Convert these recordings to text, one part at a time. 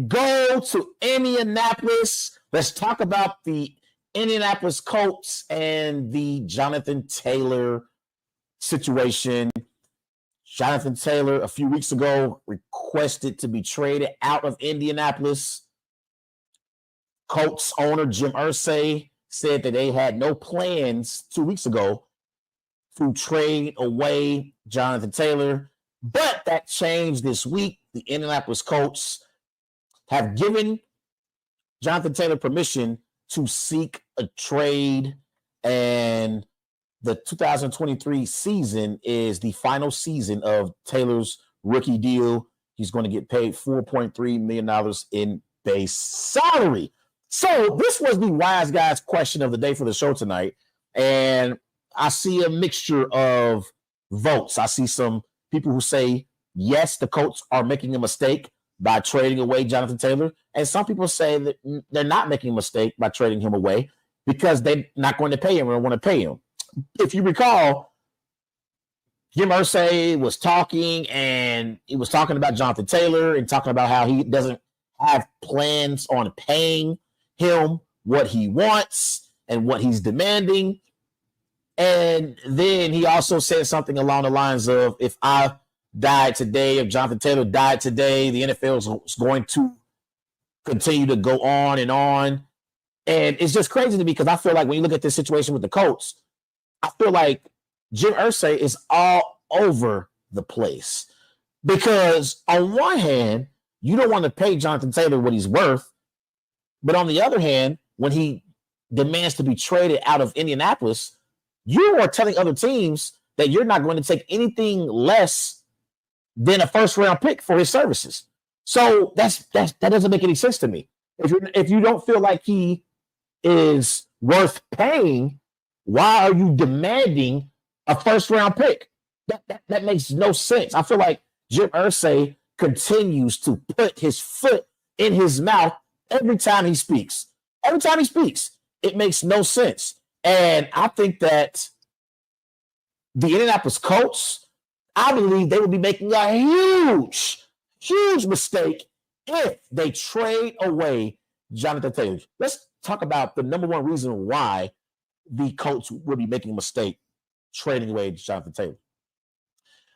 go to Indianapolis. Let's talk about the Indianapolis Colts and the Jonathan Taylor situation. Jonathan Taylor, a few weeks ago, requested to be traded out of Indianapolis. Colts owner Jim Irsay said that they had no plans 2 weeks ago to trade away Jonathan Taylor, but that changed this week. The Indianapolis Colts have given Jonathan Taylor permission to seek a trade, and the 2023 season is the final season of Taylor's rookie deal. He's going to get paid $4.3 million in base salary. So this was the wise guy's question of the day for the show tonight, and I see a mixture of votes. I see some people who say, yes, the Colts are making a mistake by trading away Jonathan Taylor, and some people say that they're not making a mistake by trading him away because they're not going to pay him or don't want to pay him. If you recall, Jim Irsay was talking, and he was talking about Jonathan Taylor and talking about how he doesn't have plans on paying him what he wants and what he's demanding. And then he also said something along the lines of, if I died today, if Jonathan Taylor died today, the NFL is going to continue to go on and on. And it's just crazy to me because I feel like when you look at this situation with the Colts, I feel like Jim Irsay is all over the place. Because on one hand, you don't want to pay Jonathan Taylor what he's worth. But on the other hand, when he demands to be traded out of Indianapolis, you are telling other teams that you're not going to take anything less than a first-round pick for his services. So that doesn't make any sense to me. If you don't feel like he is worth paying, why are you demanding a first-round pick? That makes no sense. I feel like Jim Irsay continues to put his foot in his mouth every time he speaks. Every time he speaks, it makes no sense. And I think that the Indianapolis Colts, I believe they will be making a huge mistake if they trade away Jonathan Taylor. Let's talk about the number one reason why the Colts will be making a mistake trading away Jonathan Taylor.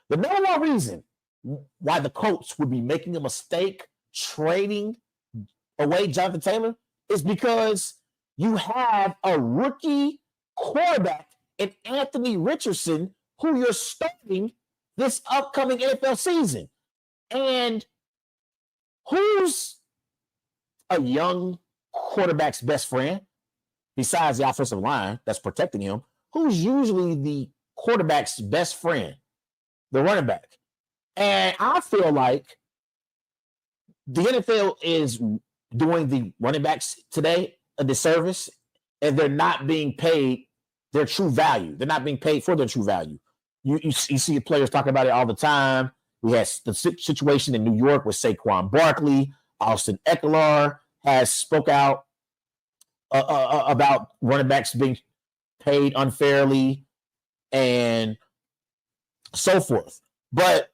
The number one reason why the Colts would be making a mistake trading away Jonathan Taylor is because you have a rookie quarterback in Anthony Richardson who you're starting this upcoming NFL season. And who's a young quarterback's best friend besides the offensive line that's protecting him? Who's usually the quarterback's best friend? The running back. And I feel like the NFL is doing the running backs today a disservice, and they're not being paid their true value. They're not being paid for their true value. You see players talking about it all the time. We had the situation in New York with Saquon Barkley. Austin Eckler has spoke out about running backs being paid unfairly and so forth. But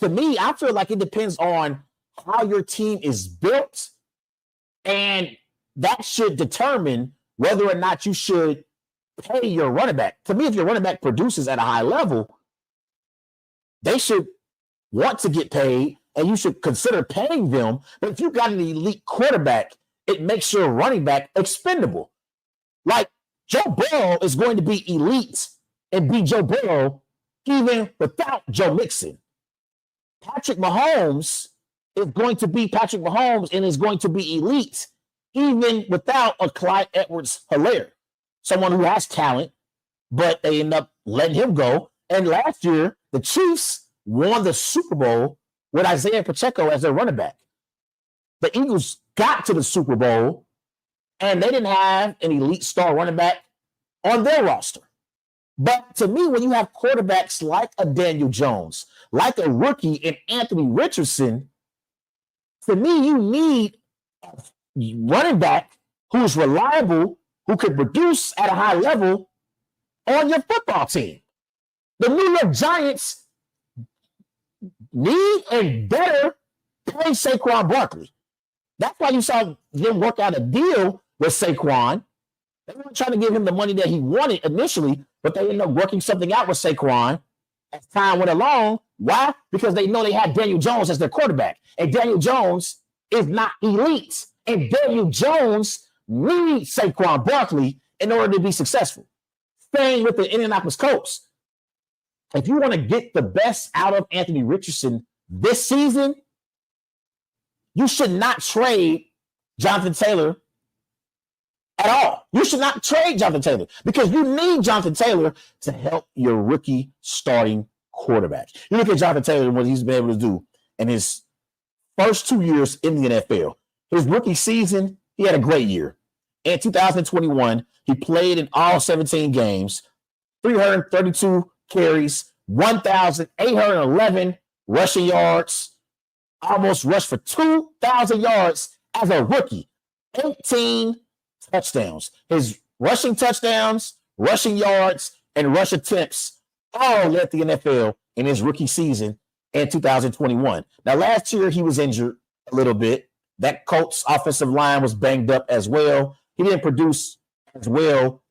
to me, I feel like it depends on how your team is built, and that should determine whether or not you should pay your running back. To me, if your running back produces at a high level, they should want to get paid, and you should consider paying them. But if you got an elite quarterback, it makes your running back expendable. Like Joe Burrow is going to be elite and be Joe Burrow even without Joe Mixon. Patrick Mahomes is going to be Patrick Mahomes and is going to be elite even without a Clyde Edwards-Helaire, someone who has talent, but they end up letting him go. And last year, the Chiefs won the Super Bowl with Isaiah Pacheco as their running back. The Eagles got to the Super Bowl, and they didn't have an elite star running back on their roster. But to me, when you have quarterbacks like a Daniel Jones, like a rookie in Anthony Richardson, to me, you need a running back who's reliable, who can produce at a high level on your football team. The New York Giants need and better pay Saquon Barkley. That's why you saw them work out a deal with Saquon. They weren't trying to give him the money that he wanted initially, but they ended up working something out with Saquon as time went along. Why? Because they know they had Daniel Jones as their quarterback. And Daniel Jones is not elite. And Daniel Jones needs Saquon Barkley in order to be successful. Staying with the Indianapolis Colts, if you want to get the best out of Anthony Richardson this season, you should not trade Jonathan Taylor at all. You should not trade Jonathan Taylor because you need Jonathan Taylor to help your rookie starting quarterback. You look at Jonathan Taylor and what he's been able to do in his first 2 years in the NFL. His rookie season, he had a great year. In 2021, he played in all 17 games, 332 carries, 1,811 rushing yards, almost rushed for 2,000 yards as a rookie, 18 touchdowns. His rushing touchdowns, rushing yards, and rush attempts all led the NFL in his rookie season in 2021. Now, last year, he was injured a little bit. That Colts offensive line was banged up as well. He didn't produce as well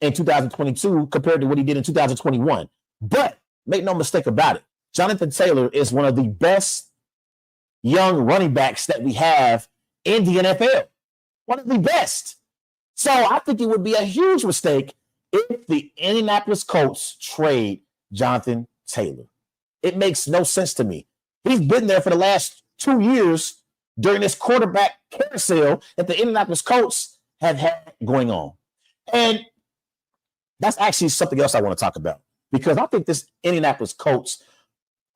in 2022 compared to what he did in 2021. But make no mistake about it, Jonathan Taylor is one of the best young running backs that we have in the NFL. One of the best. So I think it would be a huge mistake if the Indianapolis Colts trade Jonathan Taylor. It makes no sense to me. He's been there for the last 2 years during this quarterback carousel that the Indianapolis Colts have had going on. And that's actually something else I want to talk about because I think this Indianapolis Colts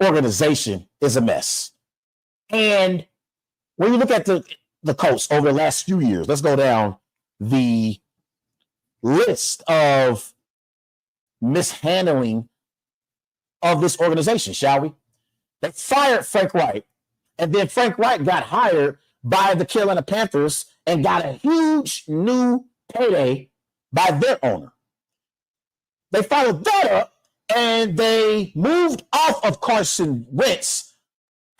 organization is a mess. And when you look at the Colts over the last few years, let's go down the list of mishandling of this organization, shall we? They fired Frank Reich, and then Frank Reich got hired by the Carolina Panthers and got a huge new payday by their owner. They followed that up, and they moved off of Carson Wentz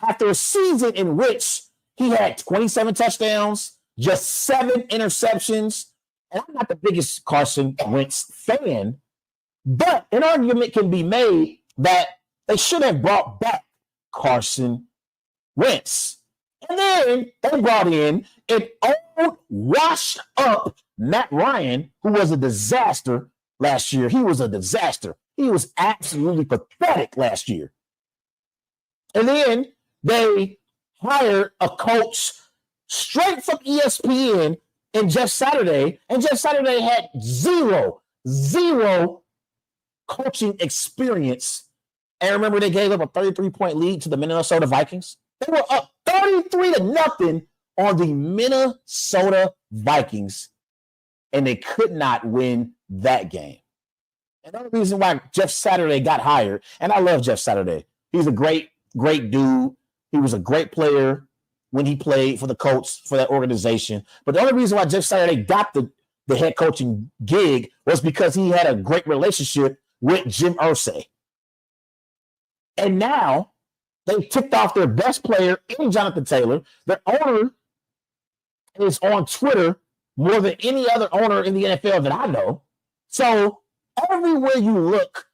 after a season in which he had 27 touchdowns, just 7 interceptions. And I'm not the biggest Carson Wentz fan, but an argument can be made that they should have brought back Carson Wentz. And then they brought in an old, washed-up Matt Ryan, who was a disaster last year. He was a disaster. He was absolutely pathetic last year. And then they hired a coach straight from ESPN in Jeff Saturday, and Jeff Saturday had zero coaching experience. And remember, they gave up a 33-point lead to the Minnesota Vikings. They were up 33-0 on the Minnesota Vikings, and they could not win that game. Another reason why Jeff Saturday got hired, and I love Jeff Saturday. He's a great dude. He was a great player when he played for the Colts, for that organization. But the only reason why Jeff Saturday got the head coaching gig was because he had a great relationship with Jim Irsay. And now they ticked off their best player in Jonathan Taylor. Their owner is on Twitter more than any other owner in the NFL that I know. So everywhere you look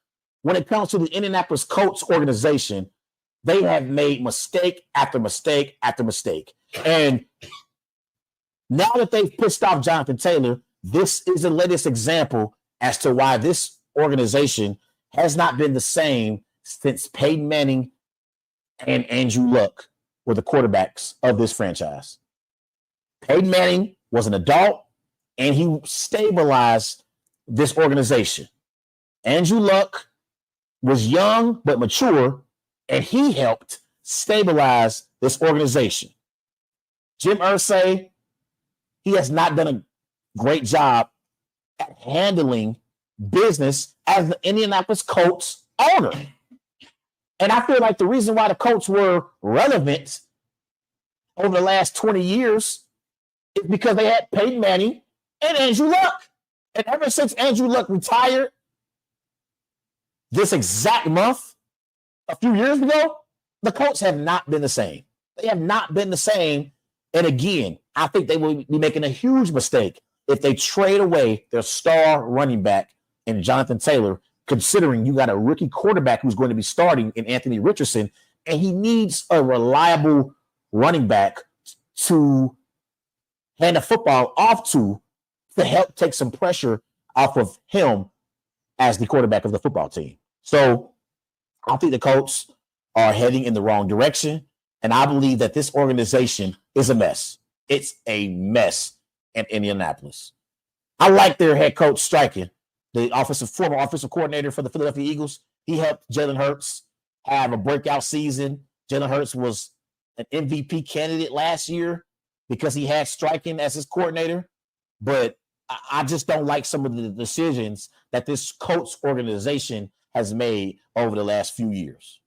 when it comes to the Indianapolis Colts organization, they have made mistake after mistake after mistake. And now that they've pissed off Jonathan Taylor, this is the latest example as to why this organization has not been the same since Peyton Manning and Andrew Luck were the quarterbacks of this franchise. Peyton Manning was an adult, and he stabilized this organization. Andrew Luck was young but mature, and he helped stabilize this organization. Jim Irsay, he has not done a great job at handling business as the Indianapolis Colts owner. And I feel like the reason why the Colts were relevant over the last 20 years is because they had Peyton Manning and Andrew Luck. And ever since Andrew Luck retired this exact month, a few years ago, the Colts have not been the same. They have not been the same And again, I think they will be making a huge mistake if they trade away their star running back in Jonathan Taylor, considering you got a rookie quarterback who's going to be starting in Anthony Richardson, and he needs a reliable running back to hand the football off to help take some pressure off of him as the quarterback of the football team. So I think the Colts are heading in the wrong direction, and I believe that this organization is a mess. It's a mess in Indianapolis. I like their head coach Steichen, the former offensive coordinator for the Philadelphia Eagles. He helped Jalen Hurts have a breakout season. Jalen Hurts was an MVP candidate last year because he had Steichen as his coordinator. But I just don't like some of the decisions that this Colts organization has made over the last few years.